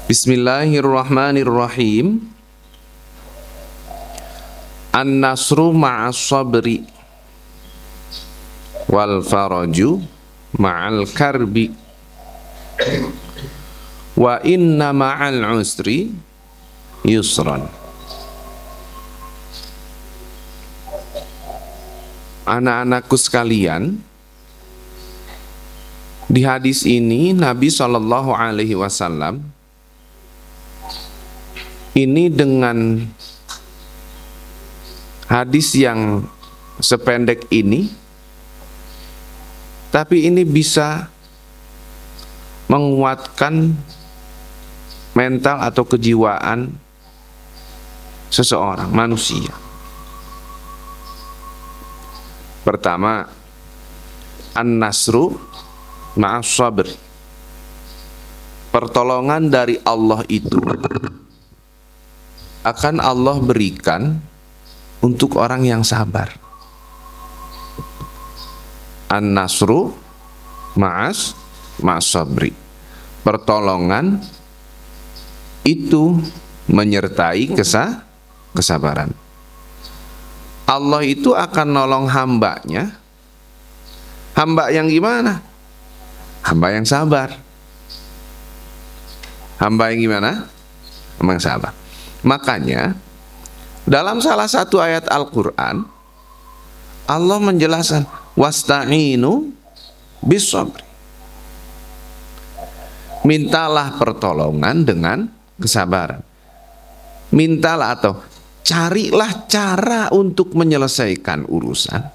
Bismillahirrahmanirrahim. An-nasru ma'as sabri wal faraju ma'al karbi wa inna ma'al usri yusran. Anak-anakku sekalian, di hadis ini Nabi SAW ini dengan hadis yang sependek ini, tapi ini bisa menguatkan mental atau kejiwaan seseorang manusia. Pertama, an-nasru ma'as sabr. Pertolongan dari Allah itu akan Allah berikan untuk orang yang sabar. An-nasru ma'as sabri. Pertolongan itu menyertai kesabaran. Allah itu akan nolong hambanya. Hamba yang gimana? Hamba yang sabar. Hamba yang gimana? Hamba yang sabar. Makanya dalam salah satu ayat Al-Quran Allah menjelaskan wasta'inu bis-sabri. Mintalah pertolongan dengan kesabaran. Mintalah atau carilah cara untuk menyelesaikan urusan.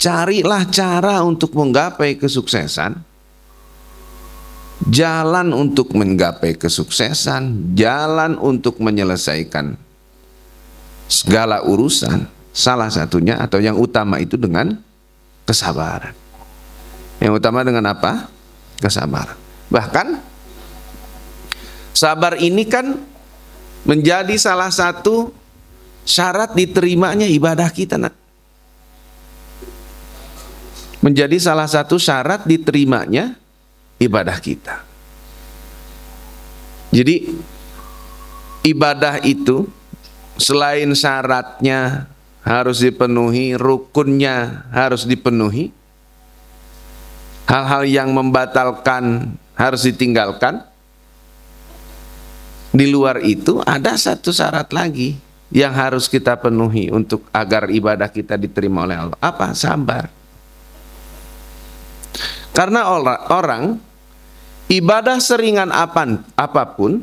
Carilah cara untuk menggapai kesuksesan. Jalan untuk menggapai kesuksesan, jalan untuk menyelesaikan segala urusan, salah satunya atau yang utama itu dengan kesabaran. Yang utama dengan apa? Kesabaran. Bahkan sabar ini kan menjadi salah satu syarat diterimanya ibadah kita, nak. Menjadi salah satu syarat diterimanya ibadah kita. Jadi ibadah itu selain syaratnya harus dipenuhi, rukunnya harus dipenuhi, hal-hal yang membatalkan harus ditinggalkan. Di luar itu ada satu syarat lagi yang harus kita penuhi untuk agar ibadah kita diterima oleh Allah. Apa? Sabar. Karena orang ibadah seringan apapun,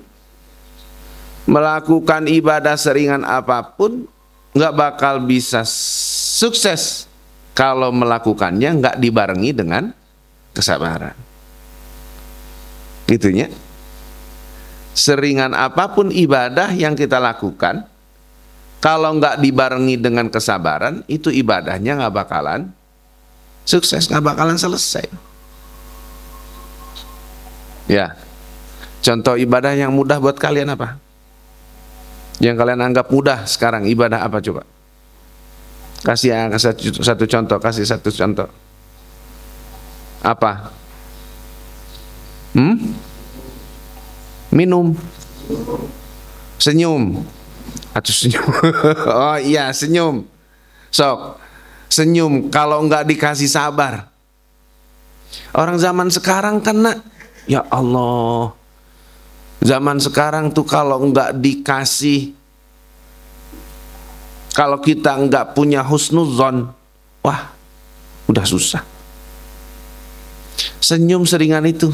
melakukan ibadah seringan apapun, nggak bakal bisa sukses kalau melakukannya nggak dibarengi dengan kesabaran. Gitunya. Seringan apapun ibadah yang kita lakukan, kalau nggak dibarengi dengan kesabaran, itu ibadahnya nggak bakalan sukses, nggak bakalan selesai. Ya, contoh ibadah yang mudah buat kalian apa? Yang kalian anggap mudah sekarang, ibadah apa coba? Kasih satu contoh, kasih satu contoh. Apa? Minum. Senyum. Atau senyum. Oh iya, senyum. Sok. Senyum kalau nggak dikasih sabar. Orang zaman sekarang kena, ya Allah. Zaman sekarang tuh kalau nggak dikasih, kalau kita nggak punya husnuzon, wah, udah susah. Senyum seringan itu.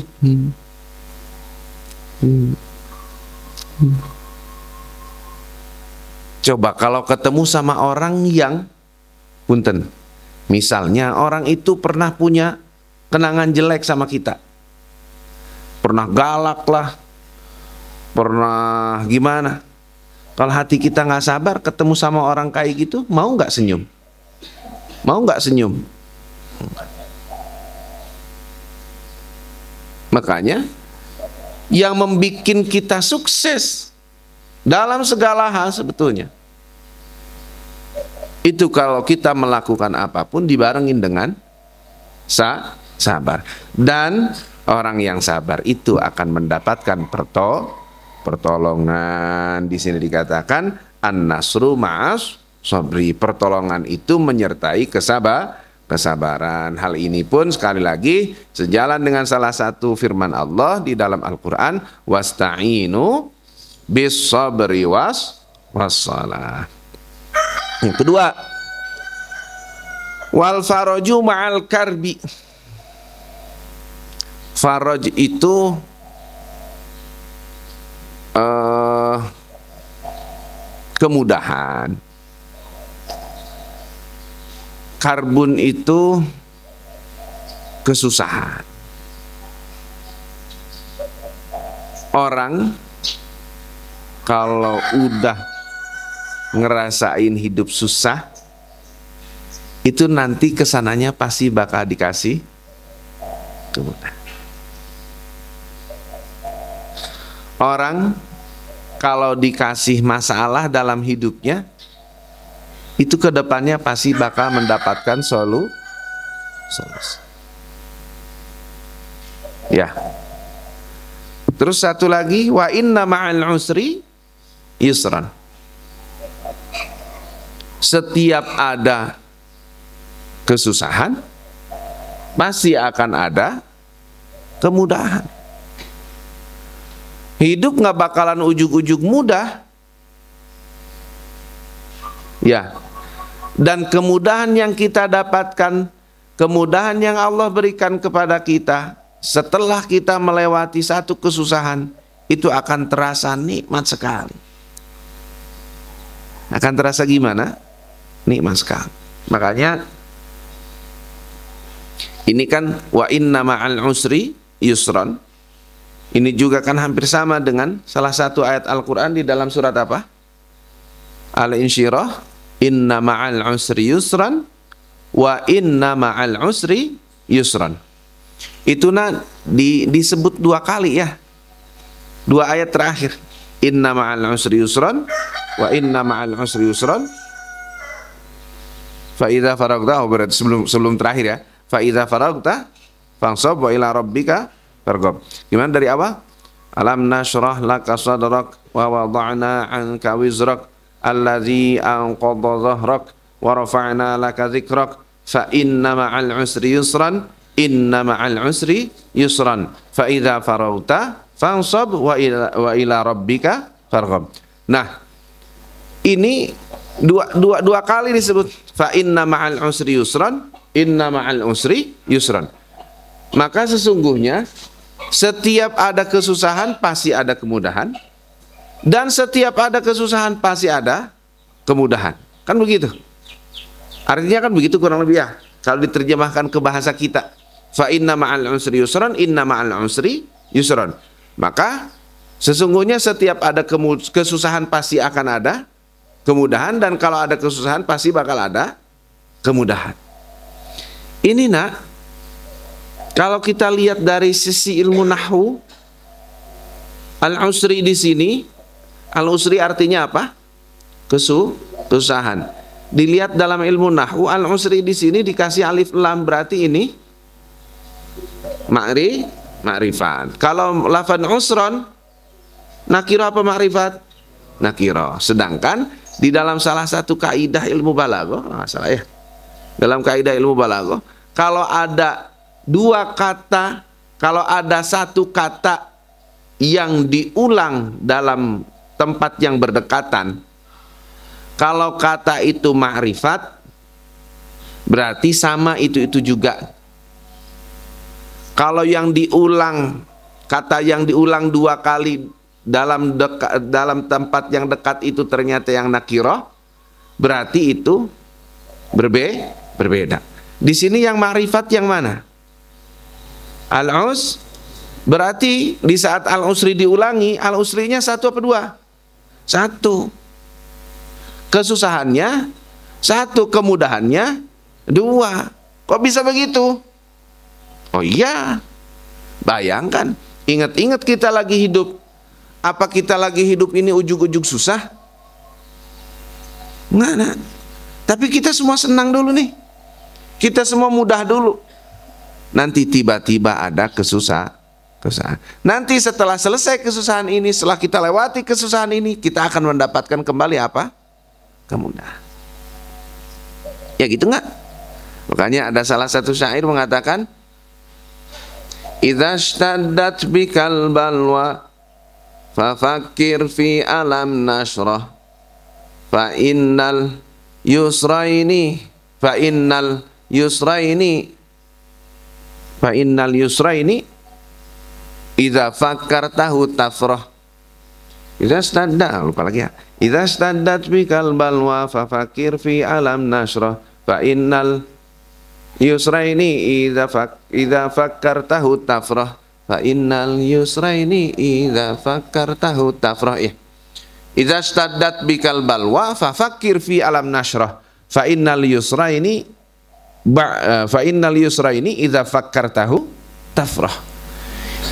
Coba kalau ketemu sama orang yang punten, misalnya orang itu pernah punya kenangan jelek sama kita, pernah galak lah, pernah gimana. Kalau hati kita nggak sabar, ketemu sama orang kayak gitu, mau nggak senyum? Mau nggak senyum? Makanya yang membuat kita sukses dalam segala hal sebetulnya itu kalau kita melakukan apapun dibarengin dengan sabar. Dan orang yang sabar itu akan mendapatkan pertolongan. Di sini dikatakan an-nasru ma'as sabri. Pertolongan itu menyertai kesabaran. Hal ini pun sekali lagi sejalan dengan salah satu firman Allah di dalam Al-Qur'an, wasta'inu bis sabri wassalah. Yang kedua, wal faraju ma'al karbi. Faraj itu kemudahan. Karbun itu kesusahan. Orang kalau udah ngerasain hidup susah, itu nanti kesananya pasti bakal dikasih kemudahan. Orang kalau dikasih masalah dalam hidupnya, itu kedepannya pasti bakal mendapatkan solusi. Ya. Terus satu lagi, wa inna ma'al usri yusran. Setiap ada kesusahan, pasti akan ada kemudahan. Hidup nggak bakalan ujug-ujug mudah. Ya. Dan kemudahan yang kita dapatkan, kemudahan yang Allah berikan kepada kita setelah kita melewati satu kesusahan, itu akan terasa nikmat sekali. Akan terasa gimana? Nikmat sekali. Makanya ini kan wa inna ma'al usri yusran. Ini juga kan hampir sama dengan salah satu ayat Al-Quran di dalam surat apa? Al-Insyirah. Inna ma'al usri yusran wa inna ma'al usri yusran. Itu disebut dua kali ya. Dua ayat terakhir. Inna ma'al usri yusran wa inna ma'al usri yusran. Fa idza faragta, berarti sebelum terakhir ya. Fa idza faragta fansab wa ila rabbika farghab. Gimana dari awal? Alam nashrah laka sadrak wa wada'na 'anka wizrak alladzi anqadha dhahrak wa rafa'na laka dzikrak fa inna ma'al usri yusran inna ma'al usri yusran fa idza faragta fansab wa ila rabbika farghab. Nah, ini dua kali disebut fa inna ma'al usri yusran inna ma'al usri yusran. Maka sesungguhnya setiap ada kesusahan pasti ada kemudahan, dan setiap ada kesusahan pasti ada kemudahan. Kan begitu? Artinya kan begitu kurang lebih ya. Kalau diterjemahkan ke bahasa kita, fa inna ma'al usri yusran inna ma'al usri yusran. Maka sesungguhnya setiap ada kesusahan pasti akan ada kemudahan, dan kalau ada kesusahan pasti bakal ada kemudahan. Ini nak, kalau kita lihat dari sisi ilmu nahwu, al-usri di sini, al-usri artinya apa? Kesusahan. Dilihat dalam ilmu nahwu, al-usri di sini dikasih alif lam, berarti ini ma'rifat. Kalau lafaz usron, nakira apa ma'rifat? Nakira. Sedangkan di dalam salah satu kaidah ilmu balaghah, salah ya. Dalam kaidah ilmu balaghah, kalau ada dua kata, kalau ada satu kata yang diulang dalam tempat yang berdekatan, kalau kata itu ma'rifat, berarti sama itu juga. Kalau yang diulang, kata yang diulang dua kali dalam tempat yang dekat itu ternyata yang nakirah, berarti itu berbeda. Di sini yang ma'rifat yang mana? Al-us, berarti di saat al-usri diulangi, al-usrinya satu apa dua? Satu. Kesusahannya satu, kemudahannya dua. Kok bisa begitu? Oh iya, bayangkan, ingat-ingat kita lagi hidup. Apa kita lagi hidup ini ujug-ujug susah? Enggak. Tapi kita semua senang dulu nih. Kita semua mudah dulu. Nanti tiba-tiba ada kesusahan. kesusahan. Nanti setelah selesai kesusahan ini, setelah kita lewati kesusahan ini, kita akan mendapatkan kembali apa? Kemudahan. Ya gitu nggak? Makanya ada salah satu syair mengatakan, idza shtaddat bikal balwa fafakkir fi alam nashrah fa innal yusraini idza fakkartahu tafrah. Idza stadda, lupa lagi ya. Idza staddat bikal balwa fafakkir fi alam nashrah fa innal yusraini idza fakkartahu tafrah. Fa innal yusraini idza fakkartahu tafrah. Idza staddat bikal balwa fafakkir fi alam nashrah. Fa innal yusraini idza fakkartahu tafrah.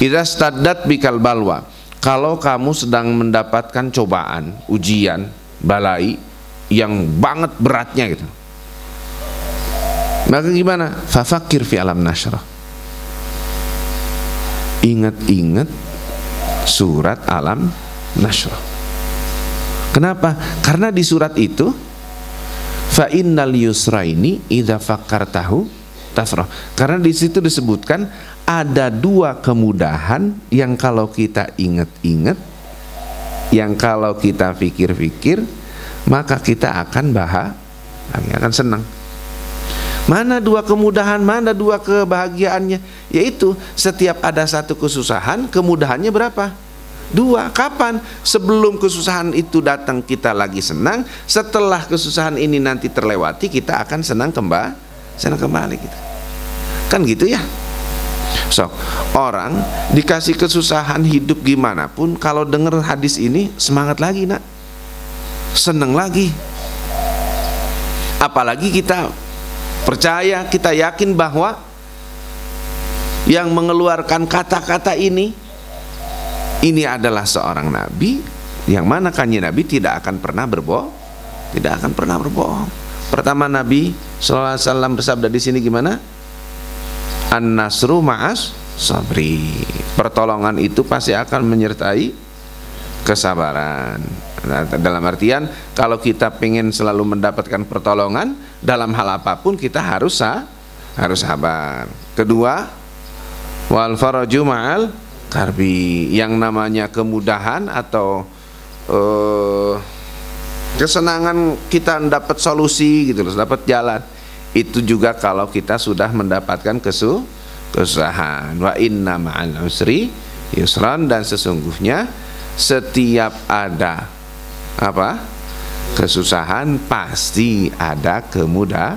Idza staddat bikal balwa, kalau kamu sedang mendapatkan cobaan, ujian, balai yang banget beratnya gitu, maka gimana? Fafakkir fi alam nashrah. Ingat-ingat surat alam nashrah. Kenapa? Karena di surat itu fa innal yusraini idza fakkartahu tafrah. Karena di situ disebutkan ada dua kemudahan yang kalau kita ingat-ingat, yang kalau kita pikir-pikir, maka kita akan akan senang. Mana dua kemudahan, mana dua kebahagiaannya? Yaitu setiap ada satu kesusahan, kemudahannya berapa? Dua. Kapan? Sebelum kesusahan itu datang kita lagi senang, setelah kesusahan ini nanti terlewati kita akan senang kembali gitu. Kan gitu ya. So, orang dikasih kesusahan hidup gimana pun, kalau dengar hadis ini semangat lagi nak, seneng lagi. Apalagi kita percaya, kita yakin bahwa yang mengeluarkan kata-kata ini adalah seorang nabi, yang mana kanjeng Nabi tidak akan pernah berbohong. Pertama Nabi SAW bersabda di sini gimana? An-nasru ma'as sabri. Pertolongan itu pasti akan menyertai kesabaran. Nah, dalam artian kalau kita pengen selalu mendapatkan pertolongan dalam hal apapun, kita harus sabar. Kedua, wal faraju ma'al karbi. Yang namanya kemudahan atau kesenangan kita dapat solusi gitu loh, dapat jalan. Itu juga kalau kita sudah mendapatkan kesusahan. Wa inna ma'al usri yusran, dan sesungguhnya setiap ada kesusahan pasti ada kemudahan.